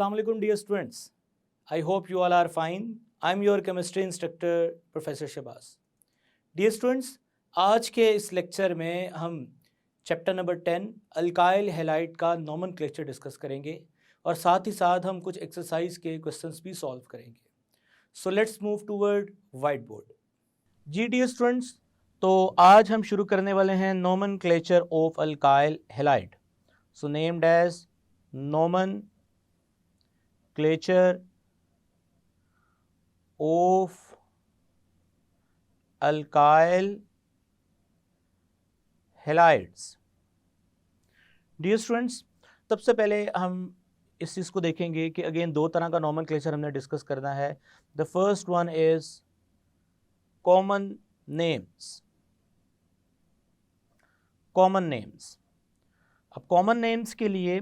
Assalamu alaikum dear students. I hope you all are fine. I'm your chemistry instructor Professor Shabazz. Dear students, आज के इस lecture में हम chapter number 10 alkyl halide का nomenclature discuss करेंगे और साथ ही साथ हम कुछ एक्सरसाइज के क्वेश्चंस भी सॉल्व करेंगे. So let's move toward white board. जी डियर स्टूडेंट्स, तो आज हम शुरू करने वाले हैं nomenclature of alkyl halide. So named as nomenclature of alkyl halides. Dear students, सबसे पहले हम इस चीज़ को देखेंगे कि अगेन दो तरह का नॉमेनक्लेचर हमने डिस्कस करना है. The first one is common names. Common names. अब कॉमन नेम्स के लिए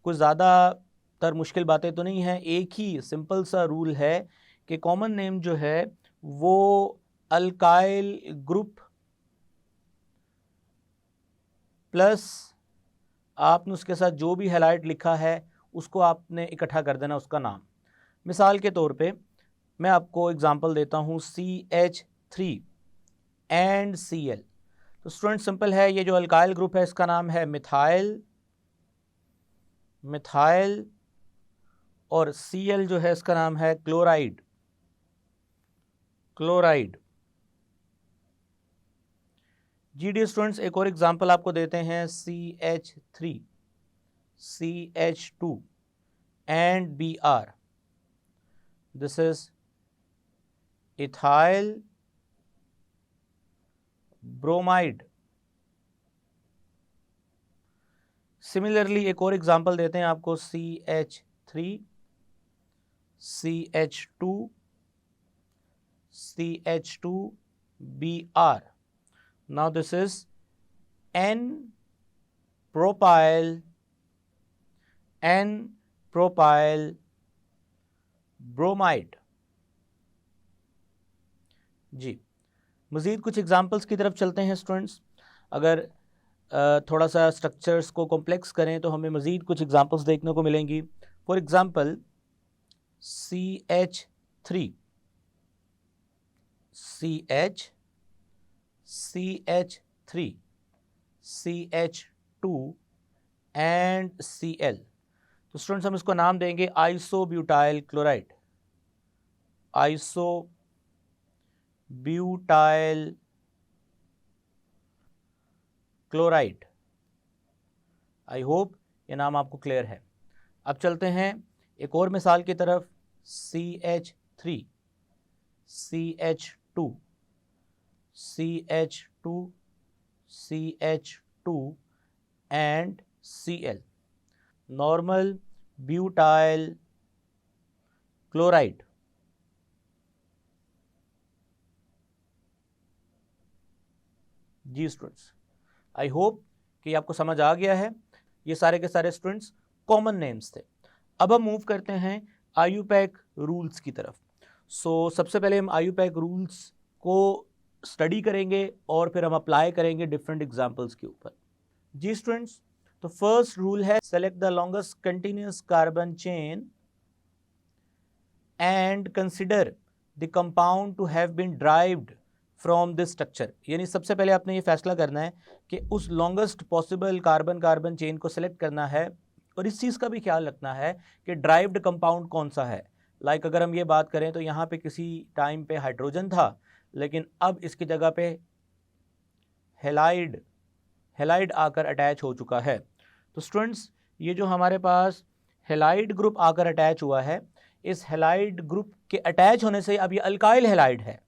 कुछ ज़्यादातर मुश्किल बातें तो नहीं हैं. एक ही सिंपल सा रूल है कि कॉमन नेम जो है वो अल्काइल ग्रुप प्लस आपने उसके साथ जो भी हैलाइड लिखा है उसको आपने इकट्ठा कर देना उसका नाम. मिसाल के तौर पे मैं आपको एग्जांपल देता हूँ CH3 एंड Cl. तो स्टूडेंट सिंपल है, ये जो अल्काइल ग्रुप है इसका नाम है मिथाइल और Cl जो है इसका नाम है क्लोराइड. जी डी स्टूडेंट्स, एक और एग्जांपल आपको देते हैं CH3 CH2 and Br. This is ethyl bromide. Similarly एक और एग्जांपल देते हैं आपको CH3 CH2 CH2 Br. Now this is N-propyl bromide. जी, मज़ीद कुछ एग्जांपल्स की तरफ चलते हैं स्टूडेंट्स. अगर थोड़ा सा स्ट्रक्चर्स को कॉम्प्लेक्स करें तो हमें मज़ीद कुछ एग्जांपल्स देखने को मिलेंगी. For example CH3 CH2 and Cl. तो स्टूडेंट्स हम इसको नाम देंगे isobutyl chloride. Isobutyl chloride. I hope ये नाम आपको क्लियर है. अब चलते हैं एक और मिसाल की तरफ. CH3 CH2 and Cl. Normal butyl chloride. जी स्टूडेंट्स, आई होप कि आपको समझ आ गया है. ये सारे के सारे स्टूडेंट्स कॉमन नेम्स थे. अब हम मूव करते हैं IUPAC रूल्स की तरफ. सो सबसे पहले हम IUPAC रूल्स को स्टडी करेंगे और फिर हम अप्लाई करेंगे डिफरेंट एग्जांपल्स के ऊपर. जी स्टूडेंट्स, तो फर्स्ट रूल है select the longest continuous carbon chain and consider the compound to have been derived from this structure. यानी सबसे पहले आपने ये फैसला करना है कि उस लॉन्गेस्ट पॉसिबल कार्बन चेन को सिलेक्ट करना है और इस चीज़ का भी ख्याल रखना है कि ड्राइव्ड कंपाउंड कौन सा है. लाइक अगर हम ये बात करें तो यहाँ पे किसी टाइम पे हाइड्रोजन था लेकिन अब इसकी जगह पे हैलाइड आकर अटैच हो चुका है. तो स्टूडेंट्स, ये जो हमारे पास हैलाइड ग्रुप आकर अटैच हुआ है, इस हैलाइड ग्रुप के अटैच होने से अब ये अल्काइल हैलाइड है.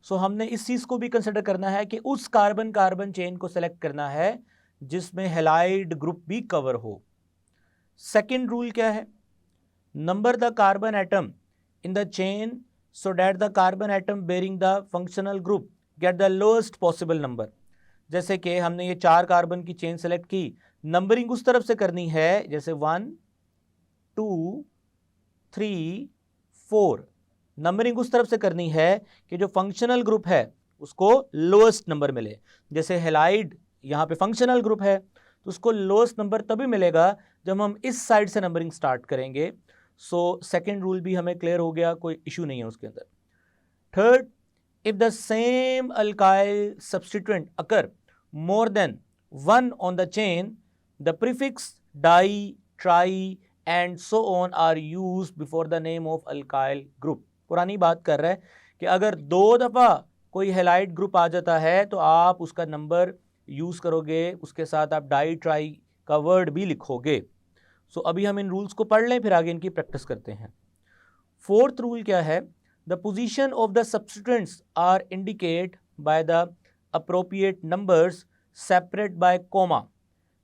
सो हमने इस चीज़ को भी कंसिडर करना है कि उस कार्बन चेन को सेलेक्ट करना है जिसमें हैलाइड ग्रुप भी कवर हो. सेकेंड रूल क्या है? Number the carbon atom in the chain so that the carbon atom bearing the functional group get the lowest possible number. जैसे कि हमने ये 4 कार्बन की चेन सेलेक्ट की, नंबरिंग उस तरफ से करनी है जैसे 1 2 3 4. नंबरिंग उस तरफ से करनी है कि जो फंक्शनल ग्रुप है उसको लोएस्ट नंबर मिले. जैसे हैलाइड यहाँ पे फंक्शनल ग्रुप है तो उसको लोएस्ट नंबर तभी मिलेगा जब हम इस साइड से नंबरिंग स्टार्ट करेंगे. सो सेकेंड रूल भी हमें क्लियर हो गया, कोई इशू नहीं है उसके अंदर। Third, if the same alkyl substituent occur more than one on the chain, the prefix di, tri and so on are used before the name of alkyl group। पुरानी बात कर रहा है कि अगर 2 दफ़ा कोई हेलाइड ग्रुप आ जाता है तो आप उसका नंबर यूज़ करोगे, उसके साथ आप डाई ट्राई का वर्ड भी लिखोगे। सो अभी हम इन रूल्स को पढ़ लें, फिर आगे इनकी प्रैक्टिस करते हैं। फोर्थ रूल क्या है? The position of the substituents are indicated by the appropriate numbers separate by comma।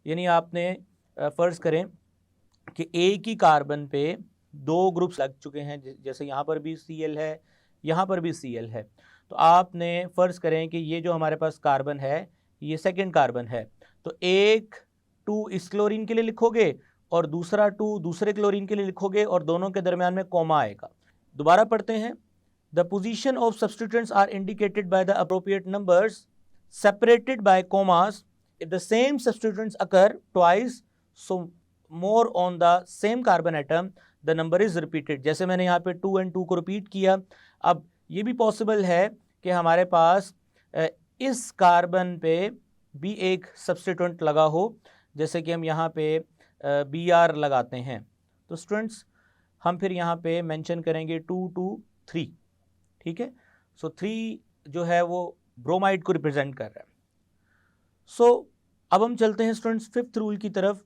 यानी आपने फ़र्ज़ करें कि एक ही कार्बन पे 2 ग्रुप्स लग चुके हैं, जैसे यहाँ पर भी Cl है, यहाँ पर भी Cl है, तो आपने फ़र्ज़ करें कि ये जो हमारे पास कार्बन है ये सेकंड कार्बन है, तो एक 2 इस क्लोरीन के लिए लिखोगे और दूसरा 2 दूसरे क्लोरीन के लिए लिखोगे और दोनों के दरमियान में कॉमा आएगा। दोबारा पढ़ते हैं। The position of substituents are indicated by the appropriate numbers separated by commas if the same substituents occur twice so more on the same carbon atom the number is repeated। जैसे मैंने यहाँ पे 2 and 2 को repeat किया। अब ये भी possible है कि हमारे पास इस कार्बन पे भी एक सब्स्टिट्यूएंट लगा हो, जैसे कि हम यहाँ पे BR लगाते हैं। तो स्टूडेंट्स हम फिर यहाँ पे मेंशन करेंगे 2 2 3, ठीक है। सो 3 जो है वो ब्रोमाइड को रिप्रेजेंट कर रहा है। सो अब हम चलते हैं स्टूडेंट्स फिफ्थ रूल की तरफ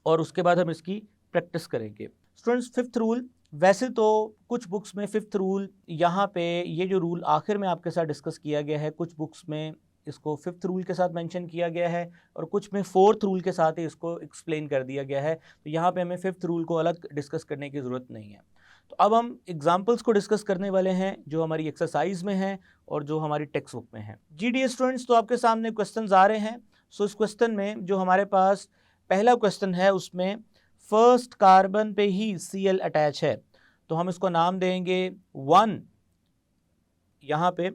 और उसके बाद हम इसकी प्रैक्टिस करेंगे। स्टूडेंट्स फिफ्थ रूल, वैसे तो कुछ बुक्स में फिफ्थ रूल यहाँ पे ये जो रूल आखिर में आपके साथ डिस्कस किया गया है, कुछ बुक्स में इसको फिफ्थ रूल के साथ मेंशन किया गया है और कुछ में फोर्थ रूल के साथ ही इसको एक्सप्लेन कर दिया गया है। तो यहाँ पे हमें फिफ्थ रूल को अलग डिस्कस करने की ज़रूरत नहीं है। तो अब हम एग्जाम्पल्स को डिस्कस करने वाले हैं जो हमारी एक्सरसाइज में हैं और जो हमारी टेक्स्ट बुक में हैं। जी स्टूडेंट्स, तो आपके सामने क्वेश्चंस आ रहे हैं। सो इस क्वेश्चन में जो हमारे पास पहला क्वेश्चन है उसमें फर्स्ट कार्बन पे ही Cl अटैच है, तो हम इसको नाम देंगे 1। यहाँ पे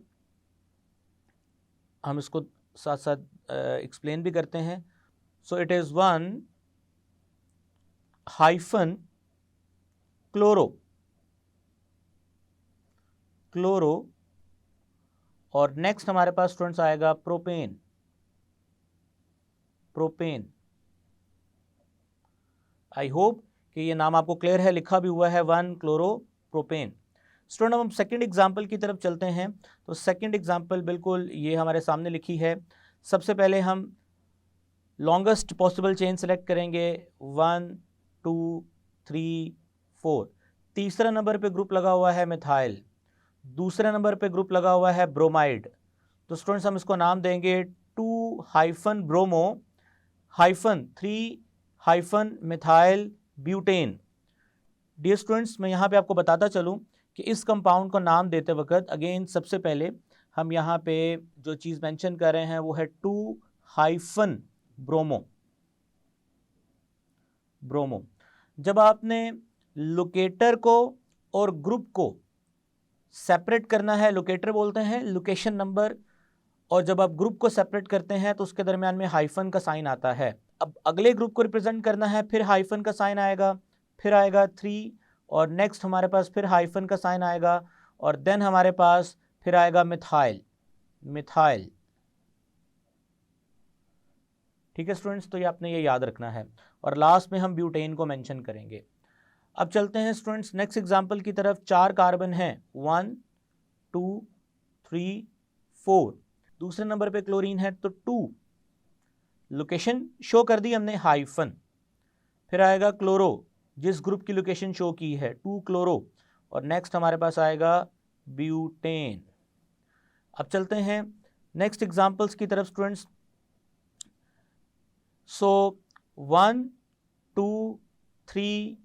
हम इसको साथ साथ एक्सप्लेन भी करते हैं। So it is 1 hyphen chloro और नेक्स्ट हमारे पास स्टूडेंट्स आएगा प्रोपेन। आई होप कि ये नाम आपको क्लियर है, लिखा भी हुआ है 1 क्लोरो प्रोपेन। स्टूडेंट अब हम सेकंड एग्जाम्पल की तरफ चलते हैं। तो सेकंड एग्जाम्पल बिल्कुल ये हमारे सामने लिखी है। सबसे पहले हम लॉन्गेस्ट पॉसिबल चेन सेलेक्ट करेंगे 1 2 3 4। तीसरा नंबर पे ग्रुप लगा हुआ है मिथाइल, दूसरे नंबर पे ग्रुप लगा हुआ है ब्रोमाइड। तो स्टूडेंट्स हम इसको नाम देंगे 2 hyphen bromo hyphen 3 hyphen methyl butane. Dear students, मैं यहाँ पे आपको बताता चलूँ कि इस कंपाउंड को नाम देते वक्त अगेन सबसे पहले हम यहाँ पे जो चीज़ मेंशन कर रहे हैं वो है 2 हाइफन ब्रोमो। जब आपने लोकेटर को और ग्रुप को सेपरेट करना है, लोकेटर बोलते हैं लोकेशन नंबर, और जब आप ग्रुप को सेपरेट करते हैं तो उसके दरमियान में हाइफन का साइन आता है। अब अगले ग्रुप को रिप्रेजेंट करना है, फिर हाइफन का साइन आएगा, फिर आएगा 3 और नेक्स्ट हमारे पास फिर हाइफन का साइन आएगा और देन हमारे पास फिर आएगा मिथाइल। ठीक है स्टूडेंट्स, तो ये आपने ये याद रखना है और लास्ट में हम ब्यूटेन को मेंशन करेंगे। अब चलते हैं स्टूडेंट्स नेक्स्ट एग्जांपल की तरफ। 4 कार्बन हैं 1 2 3 4। दूसरे नंबर पे क्लोरीन है तो 2, लोकेशन शो कर दी हमने हाइफन, फिर आएगा क्लोरो जिस ग्रुप की लोकेशन शो की है 2 क्लोरो और नेक्स्ट हमारे पास आएगा ब्यूटेन। अब चलते हैं नेक्स्ट एग्जांपल्स की तरफ स्टूडेंट्स। सो 1 2 3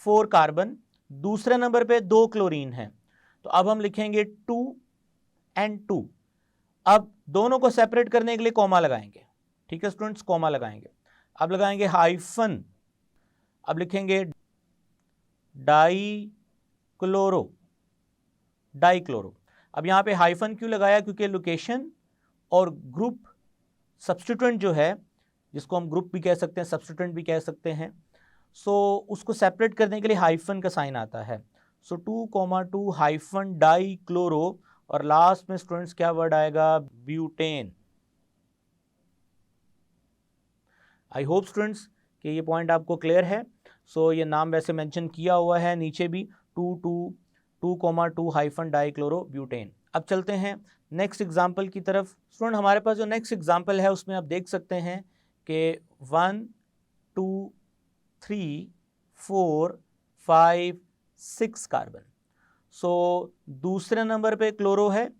4 कार्बन, दूसरे नंबर पे 2 क्लोरीन है, तो अब हम लिखेंगे 2 and 2। अब दोनों को सेपरेट करने के लिए कॉमा लगाएंगे। ठीक है स्टूडेंट्स, कॉमा लगाएंगे। अब लगाएंगे हाइफन, अब लिखेंगे डाई क्लोरो। अब यहाँ पे हाइफन क्यों लगाया? क्योंकि लोकेशन और ग्रुप सब्स्टिट्यूएंट जो है, जिसको हम ग्रुप भी कह सकते हैं सब्स्टिट्यूएंट भी कह सकते हैं, सो उसको सेपरेट करने के लिए हाइफन का साइन आता है। सो 2,2 हाइफन डाई क्लोरो और लास्ट में स्टूडेंट्स क्या वर्ड आएगा, ब्यूटेन। आई होप स्टूडेंट्स कि ये पॉइंट आपको क्लियर है। सो ये नाम वैसे मेंशन किया हुआ है नीचे भी, 2,2 हाइफन डाई क्लोरो ब्यूटेन। अब चलते हैं नेक्स्ट एग्जाम्पल की तरफ। स्टूडेंट हमारे पास जो नेक्स्ट एग्जाम्पल है उसमें आप देख सकते हैं कि 1, 2, 3, 4, 5, 6 कार्बन। सो दूसरे नंबर पे क्लोरो है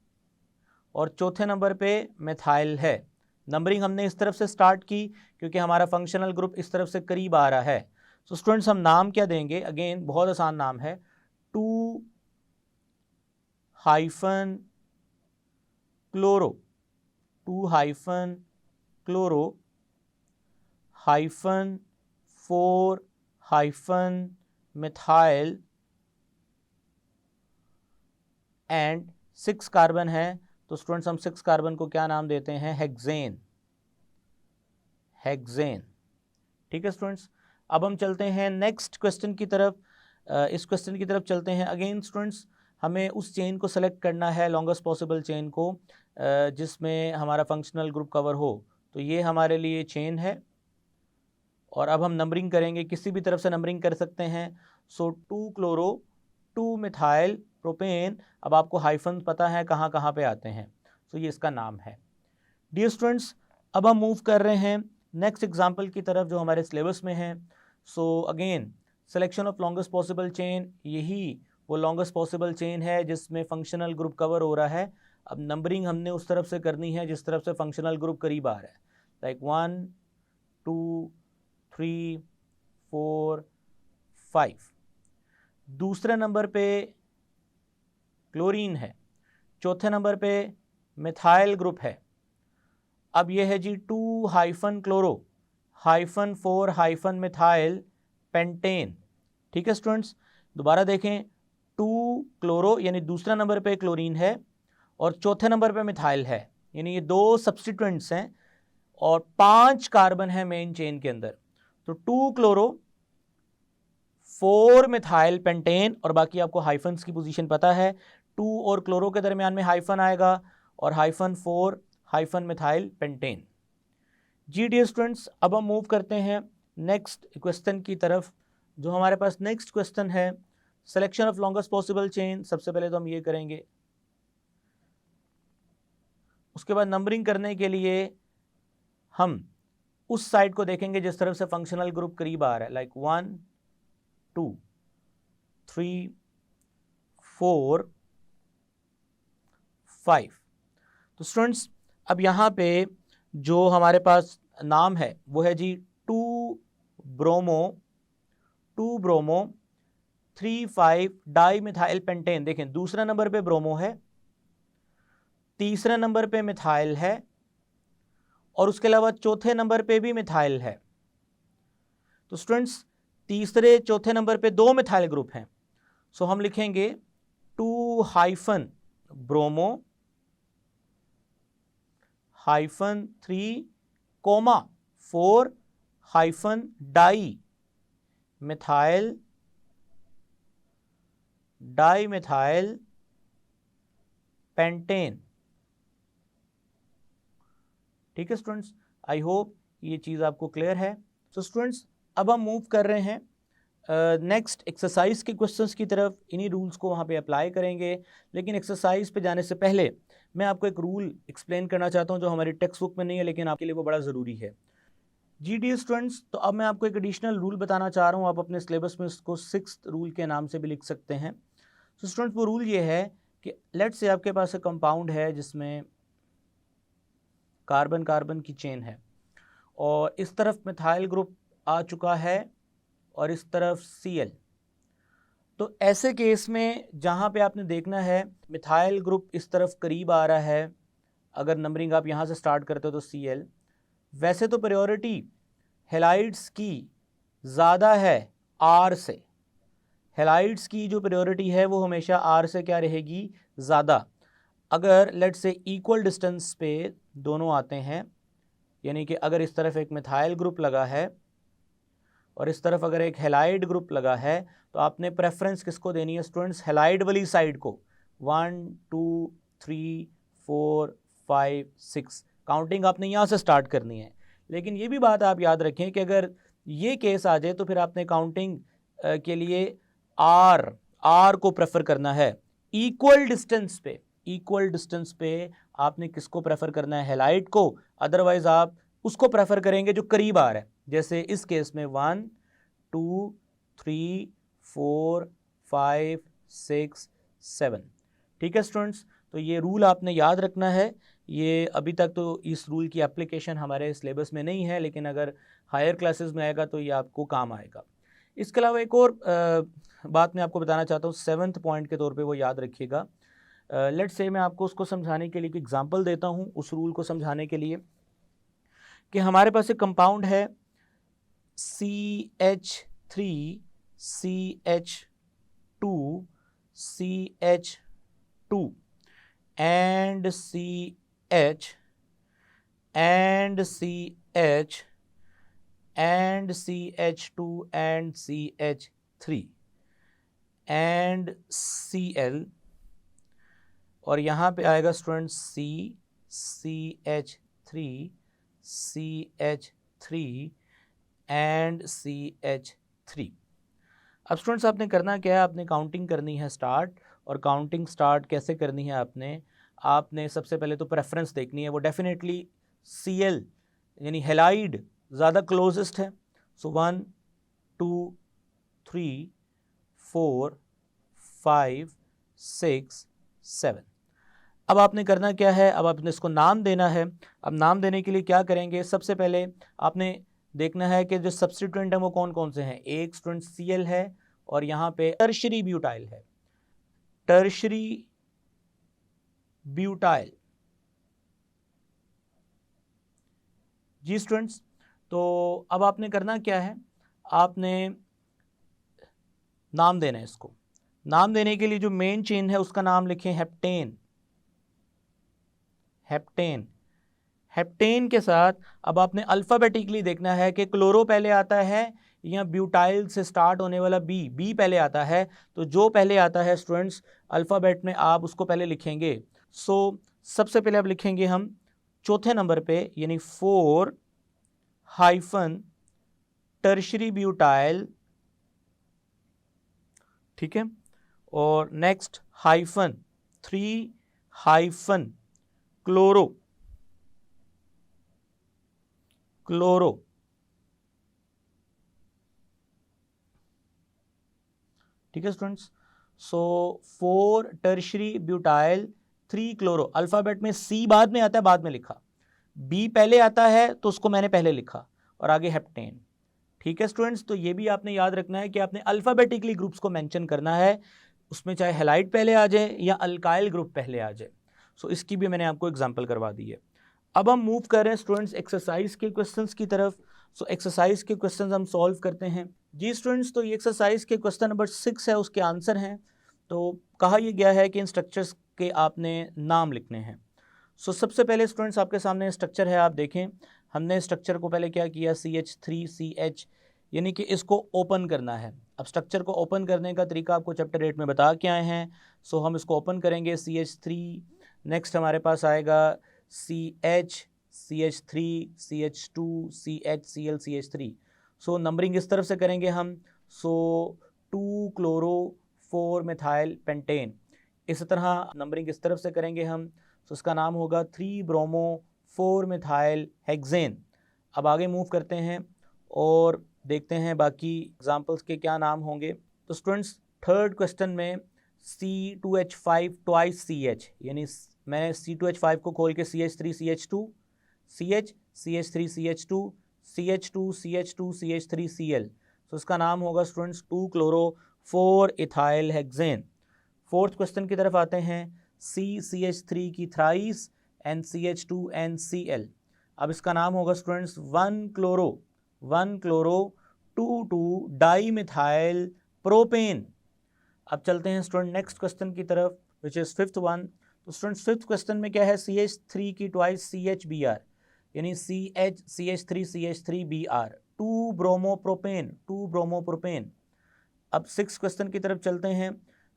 और चौथे नंबर पे मिथाइल है। नंबरिंग हमने इस तरफ से स्टार्ट की क्योंकि हमारा फंक्शनल ग्रुप इस तरफ से करीब आ रहा है। सो स्टूडेंट्स हम नाम क्या देंगे, अगेन बहुत आसान नाम है, 2 hyphen chloro, 2 hyphen chloro hyphen 4 hyphen methyl and 6 carbon है। तो स्टूडेंट्स हम 6 कार्बन को क्या नाम देते हैं, हेक्सेन, हेक्सेन। ठीक है स्टूडेंट्स, अब हम चलते हैं नेक्स्ट क्वेश्चन की तरफ। इस क्वेश्चन की तरफ चलते हैं। अगेन स्टूडेंट्स हमें उस चेन को सेलेक्ट करना है, लॉन्गेस्ट पॉसिबल चेन को, जिसमें हमारा फंक्शनल ग्रुप कवर हो। तो ये हमारे लिए चेन है और अब हम नंबरिंग करेंगे, किसी भी तरफ से नंबरिंग कर सकते हैं। सो 2 क्लोरो, 2 मिथाइल प्रोपेन। अब आपको हाइफन पता है कहाँ कहाँ पे आते हैं, सो ये इसका नाम है। डियर स्टूडेंट्स अब हम मूव कर रहे हैं नेक्स्ट एग्जाम्पल की तरफ जो हमारे सिलेबस में है। So again selection of longest possible chain, यही वो लॉन्गेस्ट पॉसिबल चेन है जिसमें फंक्शनल ग्रुप कवर हो रहा है। अब नंबरिंग हमने उस तरफ से करनी है जिस तरफ से फंक्शनल ग्रुप करीब आ रहा है, लाइक 1, 2, 3, 4, 5। दूसरे नंबर पे क्लोरीन है, चौथे नंबर पे मिथाइल ग्रुप है। अब ये है जी 2 hyphen chloro hyphen 4 hyphen methyl pentane. ठीक है स्टूडेंट्स, दोबारा देखें, 2 क्लोरो यानी दूसरा नंबर पे क्लोरीन है और चौथे नंबर पे मिथाइल है, यानी ये 2 सब्स्टिट्यूएंट्स हैं और 5 कार्बन है मेन चेन के अंदर। तो 2 क्लोरो 4 मिथाइल पेंटेन, और बाकी आपको हाइफन्स की पोजीशन पता है, 2 और क्लोरो के दरमियान में हाइफन आएगा और हाइफन 4 हाइफन मिथाइल पेंटेन। जी डियर स्टूडेंट्स अब हम मूव करते हैं नेक्स्ट क्वेश्चन की तरफ। जो हमारे पास नेक्स्ट क्वेश्चन है, selection of longest possible chain. सबसे पहले तो हम ये करेंगे, उसके बाद नंबरिंग करने के लिए हम उस साइड को देखेंगे जिस तरफ से फंक्शनल ग्रुप करीब आ रहा है, लाइक 1, 2, 3, 4, 5। तो स्टूडेंट्स अब यहाँ पे जो हमारे पास नाम है वो है जी 2 ब्रोमो 3,5 डाई मिथाइल पेंटेन। देखें दूसरा नंबर पे ब्रोमो है, तीसरे नंबर पे मिथाइल है और उसके अलावा चौथे नंबर पे भी मिथाइल है। तो स्टूडेंट्स तीसरे चौथे नंबर पे 2 मिथाइल ग्रुप हैं। सो हम लिखेंगे 2 hyphen bromo hyphen 3 comma 4 hyphen di methyl pentane. ठीक है स्टूडेंट्स, आई होप ये चीज़ आपको क्लियर है। सो स्टूडेंट्स अब हम मूव कर रहे हैं नेक्स्ट एक्सरसाइज के क्वेश्चंस की तरफ। इन्हीं रूल्स को वहाँ पे अप्लाई करेंगे, लेकिन एक्सरसाइज पे जाने से पहले मैं आपको एक रूल एक्सप्लेन करना चाहता हूँ जो हमारी टेक्स्ट बुक में नहीं है, लेकिन आपके लिए वो बड़ा ज़रूरी है। जी डी स्टूडेंट्स, तो अब मैं आपको एक एडिशनल रूल बताना चाह रहा हूँ। आप अपने सिलेबस में इसको 6th रूल के नाम से भी लिख सकते हैं। तो स्टूडेंट्स वो रूल ये है कि लेट से आपके पास एक कंपाउंड है जिसमें कार्बन कार्बन की चेन है और इस तरफ मिथाइल ग्रुप आ चुका है और इस तरफ Cl। तो ऐसे केस में जहाँ पे आपने देखना है मिथाइल ग्रुप इस तरफ करीब आ रहा है, अगर नंबरिंग आप यहाँ से स्टार्ट करते हो तो Cl। वैसे तो प्रायोरिटी हेलाइड्स की ज़्यादा है R से, हेलाइड्स की जो प्रायोरिटी है वो हमेशा R से क्या रहेगी, ज़्यादा। अगर लेट से इक्वल डिस्टेंस पे दोनों आते हैं, यानी कि अगर इस तरफ एक मिथाइल ग्रुप लगा है और इस तरफ अगर एक हेलाइड ग्रुप लगा है तो आपने प्रेफरेंस किसको देनी है स्टूडेंट्स, हेलाइड वाली साइड को। 1 2 3 4 5 6 काउंटिंग आपने यहाँ से स्टार्ट करनी है। लेकिन ये भी बात आप याद रखें कि अगर ये केस आ जाए तो फिर आपने काउंटिंग के लिए आर को प्रेफर करना है। इक्वल डिस्टेंस पे आपने किसको प्रेफर करना है, हेलाइड को। अदरवाइज आप उसको प्रेफर करेंगे जो करीब आ रहा है, जैसे इस केस में 1 2 3 4 5 6 7। ठीक है स्टूडेंट्स, तो ये रूल आपने याद रखना है। ये अभी तक तो इस रूल की एप्लीकेशन हमारे सिलेबस में नहीं है, लेकिन अगर हायर क्लासेस में आएगा तो ये आपको काम आएगा। इसके अलावा एक और बात मैं आपको बताना चाहता हूँ 7th पॉइंट के तौर पे, वो याद रखिएगा। लेट्स से मैं आपको उसको समझाने के लिए एक एग्जांपल देता हूँ, उस रूल को समझाने के लिए, कि हमारे पास एक कंपाउंड है CH3 CH2 CH2 and CH and CH and CH2 and CH3 and Cl, और यहाँ पे आएगा student CH3 CH3 and CH3। अब स्टूडेंट्स आपने करना क्या है, आपने काउंटिंग करनी है स्टार्ट। और काउंटिंग स्टार्ट कैसे करनी है आपने सबसे पहले तो प्रेफरेंस देखनी है, वो डेफिनेटली Cl यानी हेलाइड ज़्यादा क्लोजेस्ट है। सो 1 2 3 4 5 6 7। अब आपने करना क्या है, अब आपने इसको नाम देना है। अब नाम देने के लिए क्या करेंगे, सबसे पहले आपने देखना है कि जो सब्स्टिट्यूएंट है वो कौन कौन से हैं। एक स्टूडेंट Cl है और यहाँ पे टर्शरी ब्यूटाइल है, टर्शरी ब्यूटाइल। जी स्टूडेंट्स, तो अब आपने करना क्या है, आपने नाम देना है इसको। नाम देने के लिए जो मेन चेन है उसका नाम लिखें हेप्टेन। हेप्टेन, हेप्टेन के साथ अब आपने अल्फ़ाबेटिकली देखना है कि क्लोरो पहले आता है या ब्यूटाइल से स्टार्ट होने वाला बी पहले आता है। तो जो पहले आता है स्टूडेंट्स अल्फ़ाबेट में आप उसको पहले लिखेंगे। सो सबसे पहले अब लिखेंगे हम चौथे नंबर पे, यानी 4 हाइफन टर्शरी ब्यूटाइल, ठीक है। और next hyphen 3 hyphen chloro, chloro, ठीक है स्टूडेंट्स। सो 4 टर्शरी ब्यूटाइल 3 क्लोरो। अल्फाबेट में C बाद में आता है, बाद में लिखा, B पहले आता है तो उसको मैंने पहले लिखा, और आगे हेप्टेन। ठीक है स्टूडेंट्स, तो ये भी आपने याद रखना है कि आपने अल्फाबेटिकली ग्रुप्स को मेंशन करना है, उसमें चाहे हेलाइड पहले आ जाए या अल्काइल ग्रुप पहले आ जाए। सो इसकी भी मैंने आपको एग्जांपल करवा दी है। अब हम मूव कर रहे हैं स्टूडेंट्स एक्सरसाइज के क्वेश्चंस की तरफ। सो एक्सरसाइज के क्वेश्चंस हम सॉल्व करते हैं। जी स्टूडेंट्स, तो ये एक्सरसाइज के क्वेश्चन नंबर 6 है, उसके आंसर हैं। तो कहा यह गया है कि इन स्ट्रक्चर्स के आपने नाम लिखने हैं। सो सबसे पहले स्टूडेंट्स आपके सामने स्ट्रक्चर है, आप देखें। हमने स्ट्रक्चर को पहले क्या किया, CH3CH, यानी कि इसको ओपन करना है। अब स्ट्रक्चर को ओपन करने का तरीका आपको चैप्टर 8 में बता के आए हैं। सो हम इसको ओपन करेंगे, CH3, नेक्स्ट हमारे पास आएगा CH, CH3, CH2, CHCl, CH3। सो नंबरिंग इस तरफ से करेंगे हम। सो 2 क्लोरो 4 मिथाइल पेंटेन, इस तरह नंबरिंग इस तरफ से करेंगे हम। सो इसका नाम होगा 3 ब्रोमो 4 मिथाइल हेक्सेन। अब आगे मूव करते हैं और देखते हैं बाकी एग्जाम्पल्स के क्या नाम होंगे। तो स्टूडेंट्स थर्ड क्वेश्चन में C2H5 ट्वाइस CH, यानी मैंने C2H5 को खोल के CH3 CH2 CH, CH3 CH2 CH2 CH2 CH3 Cl। तो इसका नाम होगा students 2 chloro 4 ethyl hexane. Fourth question की तरफ आते हैं, CH3 की थ्राइस NCH2 NCl। अब इसका नाम होगा students 1 chloro 2 di methyl propane. अब चलते हैं स्टूडेंट नेक्स्ट क्वेश्चन की तरफ, विच इज़ फिफ्थ वन। तो स्टूडेंट्स फिफ्थ क्वेश्चन में क्या है, CH3 की ट्वाइस CHBr, यानी CH CH3 CH3 Br। 2 bromopropane, 2 bromopropane. अब 6 क्वेश्चन की तरफ चलते हैं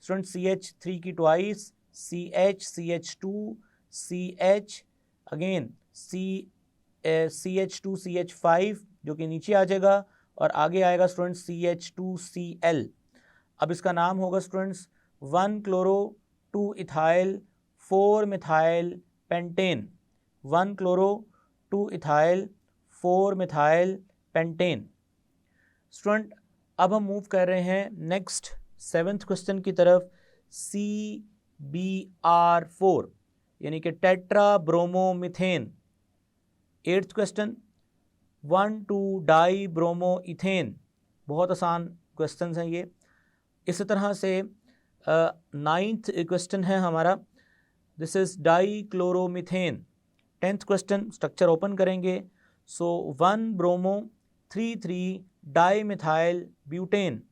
स्टूडेंट। CH3 की twice, CH, CH2, CH, again CH2, CH5 जो कि नीचे आ जाएगा, और आगे आएगा स्टूडेंट CH2Cl। अब इसका नाम होगा students 1 chloro 2 ethyl 4 methyl pentane, 1 chloro 2 ethyl 4 methyl pentane. Student अब हम मूव कर रहे हैं नेक्स्ट 7th क्वेश्चन की तरफ, CBr4 यानी कि tetrabromomethane. 8th question 1,2 dibromoethane. बहुत आसान क्वेश्चन हैं ये। इसी तरह से 9th क्वेश्चन है हमारा, this is di chloromethane. 10th question structure open करेंगे, so 1 bromo 3,3 di methyl butane.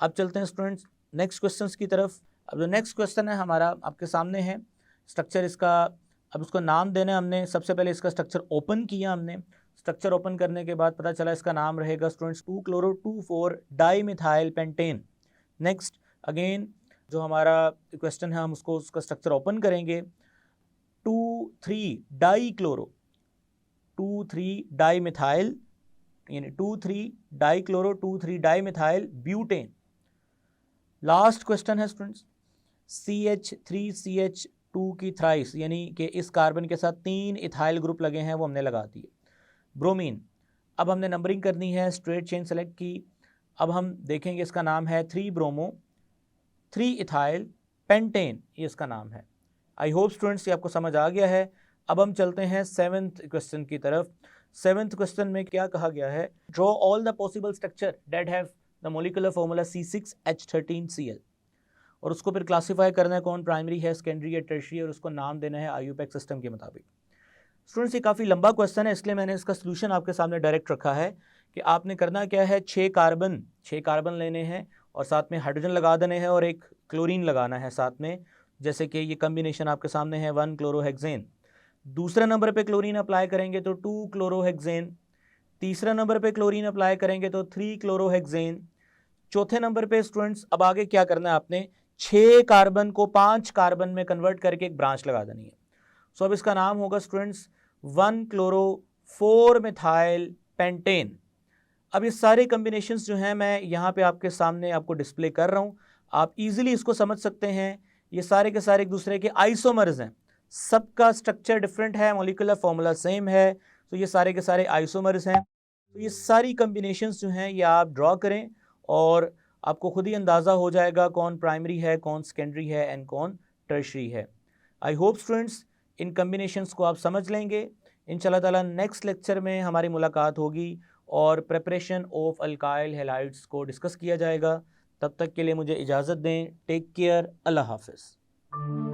अब चलते हैं स्टूडेंट्स नेक्स्ट क्वेश्चंस की तरफ। अब जो नेक्स्ट क्वेश्चन है हमारा आपके सामने है, स्ट्रक्चर इसका, अब उसको नाम देना है हमने। सबसे पहले इसका स्ट्रक्चर ओपन किया हमने, स्ट्रक्चर ओपन करने के बाद पता चला इसका नाम रहेगा students 2 chloro 2,4 die methyl pentane. Next again जो हमारा क्वेश्चन है हम उसका स्ट्रक्चर ओपन करेंगे, 2,3 डाई क्लोरो 2,3 डाई मिथाइल, यानी 2,3 die chloro 2,3 die methyl butane. Last question है स्टूडेंट्स, CH3CH2 की थ्राइस, यानी कि इस कार्बन के साथ 3 इथाइल ग्रुप लगे हैं वो हमने लगा दिए। ब्रोमीन, अब हमने नंबरिंग करनी है, स्ट्रेट चेन सेलेक्ट की। अब हम देखेंगे इसका नाम है 3 ब्रोमो 3 इथाइल पेंटेन, ये इसका नाम है। आई होप स्टूडेंट्स ये आपको समझ आ गया है। अब हम चलते हैं 7th क्वेश्चन की तरफ। 7th क्वेश्चन में क्या कहा गया है, draw all the possible structure that have the molecular formula C6H13Cl, और उसको फिर क्लासीफाई करना है कौन प्राइमरी है, सेकेंडरी है, टर्शियरी, और उसको नाम देना है IUPAC सिस्टम के मुताबिक। स्टूडेंट्स ये काफ़ी लंबा क्वेश्चन है, इसलिए मैंने इसका सोल्यूशन आपके सामने डायरेक्ट रखा है कि आपने करना क्या है, 6 कार्बन लेने हैं और साथ में हाइड्रोजन लगा देने हैं और एक क्लोरीन लगाना है साथ में। जैसे कि ये कम्बिनेशन आपके सामने है 1 क्लोरोहेक्सेन। दूसरे नंबर पे क्लोरीन अप्लाई करेंगे तो 2 क्लोरोहेक्सेन। तीसरा नंबर पे क्लोरीन अप्लाई करेंगे तो 3 क्लोरोहेक्सेन। चौथे नंबर पे स्टूडेंट्स अब आगे क्या करना है, आपने 6 कार्बन को 5 कार्बन में कन्वर्ट करके एक ब्रांच लगा देनी है। सो अब इसका नाम होगा स्टूडेंट्स 1 क्लोरो 4 मिथाइल पेंटेन। अब ये सारे कम्बिनेशंस जो हैं मैं यहाँ पे आपके सामने आपको डिस्प्ले कर रहा हूँ, आप इजीली इसको समझ सकते हैं। ये सारे के सारे एक दूसरे के आइसोमर्स हैं, सबका स्ट्रक्चर डिफरेंट है, मॉलिक्यूलर फॉर्मूला सेम है, तो ये सारे के सारे आइसोमर्स हैं। तो ये सारी कम्बिनेशंस जो हैं ये आप ड्रॉ करें और आपको खुद ही अंदाज़ा हो जाएगा कौन प्राइमरी है, कौन सेकेंडरी है एंड कौन टर्शियरी है। I hope students in combinations को आप समझ लेंगे। इंशाल्लाह ताला नेक्स्ट लेक्चर में हमारी मुलाकात होगी और प्रिपरेशन ऑफ अल्काइल हैलाइड्स को डिस्कस किया जाएगा। तब तक के लिए मुझे इजाज़त दें। टेक केयर, अल्लाह हाफ़िज़।